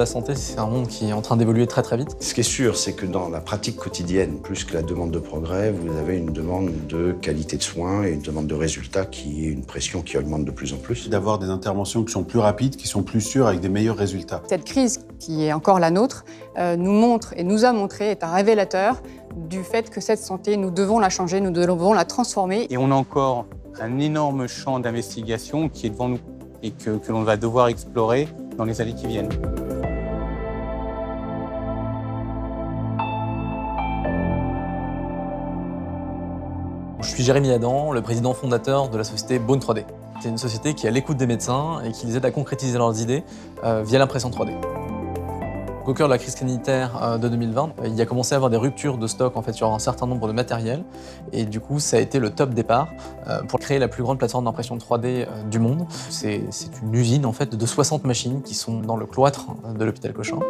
santé, c'est un monde qui est en train d'évoluer très très vite. Ce qui est sûr, c'est que dans la pratique quotidienne, plus que la demande de progrès, vous avez une demande de qualité de soins et une demande de résultats qui est une pression qui augmente de plus en plus. D'avoir des interventions qui sont plus rapides, qui sont plus sûres, avec des meilleurs résultats. Cette crise, qui est encore la nôtre, nous montre et nous a montré, est un révélateur du fait que cette santé, nous devons la changer, nous devons la transformer. Et on a encore un énorme champ d'investigation qui est devant nous et que l'on va devoir explorer dans les années qui viennent. Je suis Jérémy Adam, le président fondateur de la société Bone 3D. C'est une société qui est à l'écoute des médecins et qui les aide à concrétiser leurs idées via l'impression 3D. Au cœur de la crise sanitaire de 2020, il a commencé à avoir des ruptures de stock sur un certain nombre de matériels. Et du coup, ça a été le top départ pour créer la plus grande plateforme d'impression 3D du monde. C'est une usine de 60 machines qui sont dans le cloître de l'hôpital Cochin.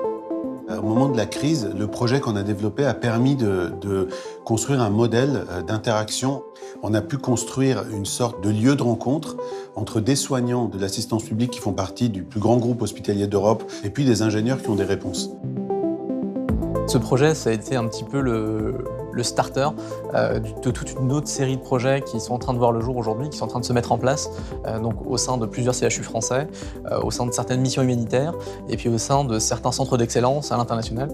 Au moment de la crise, le projet qu'on a développé a permis de construire un modèle d'interaction. On a pu construire une sorte de lieu de rencontre entre des soignants de l'assistance publique qui font partie du plus grand groupe hospitalier d'Europe et puis des ingénieurs qui ont des réponses. Ce projet, ça a été un petit peu le starter de toute une autre série de projets qui sont en train de voir le jour aujourd'hui, qui sont en train de se mettre en place donc au sein de plusieurs CHU français, au sein de certaines missions humanitaires et puis au sein de certains centres d'excellence à l'international.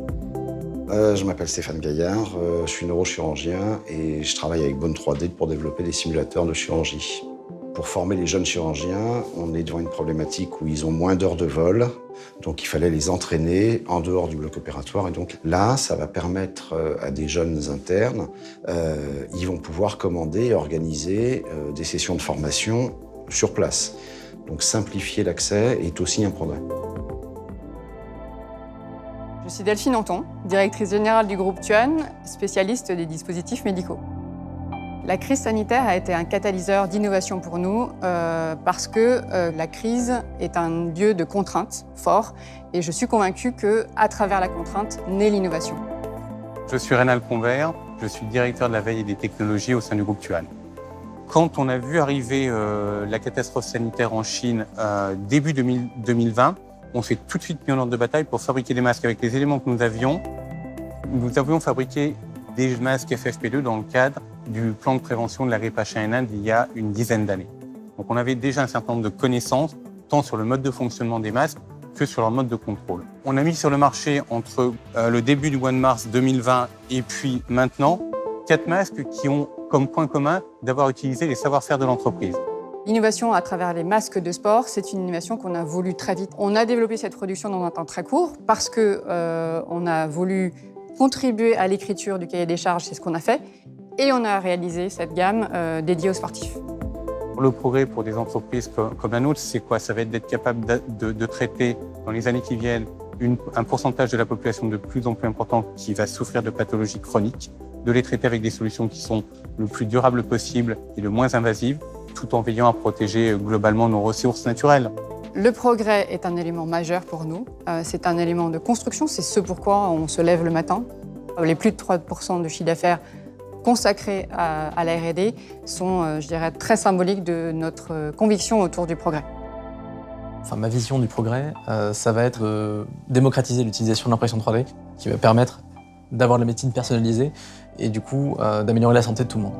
Je m'appelle Stéphane Gaillard, je suis neurochirurgien et je travaille avec Bone 3D pour développer des simulateurs de chirurgie. Pour former les jeunes chirurgiens, on est devant une problématique où ils ont moins d'heures de vol, donc il fallait les entraîner en dehors du bloc opératoire. Et donc là, ça va permettre à des jeunes internes, ils vont pouvoir commander et organiser des sessions de formation sur place. Donc simplifier l'accès est aussi un progrès. Je suis Delphine Anton, directrice générale du groupe Tuan, spécialiste des dispositifs médicaux. La crise sanitaire a été un catalyseur d'innovation pour nous parce que la crise est un lieu de contrainte fort et je suis convaincue qu'à travers la contrainte naît l'innovation. Je suis Rénal Convert, je suis directeur de la veille et des technologies au sein du groupe Tuan. Quand on a vu arriver la catastrophe sanitaire en Chine début 2020, on s'est tout de suite mis en ordre de bataille pour fabriquer des masques avec les éléments que nous avions. Nous avions fabriqué des masques FFP2 dans le cadre du plan de prévention de la grippe H1N1 d'il y a une dizaine d'années. Donc on avait déjà un certain nombre de connaissances, tant sur le mode de fonctionnement des masques que sur leur mode de contrôle. On a mis sur le marché entre le début du mois de mars 2020 et puis maintenant 4 masques qui ont comme point commun d'avoir utilisé les savoir-faire de l'entreprise. L'innovation à travers les masques de sport, c'est une innovation qu'on a voulu très vite. On a développé cette production dans un temps très court parce qu'on a voulu contribuer à l'écriture du cahier des charges, c'est ce qu'on a fait, et on a réalisé cette gamme dédiée aux sportifs. Le progrès pour des entreprises comme la nôtre, c'est quoi? Ça va être d'être capable de traiter dans les années qui viennent un pourcentage de la population de plus en plus important qui va souffrir de pathologies chroniques, de les traiter avec des solutions qui sont le plus durables possible et le moins invasives, tout en veillant à protéger globalement nos ressources naturelles. Le progrès est un élément majeur pour nous. C'est un élément de construction, c'est ce pourquoi on se lève le matin. Les plus de 3% de chiffre d'affaires consacrés à la R&D sont, je dirais, très symboliques de notre conviction autour du progrès. Ma vision du progrès, ça va être de démocratiser l'utilisation de l'impression 3D qui va permettre d'avoir de la médecine personnalisée et du coup d'améliorer la santé de tout le monde.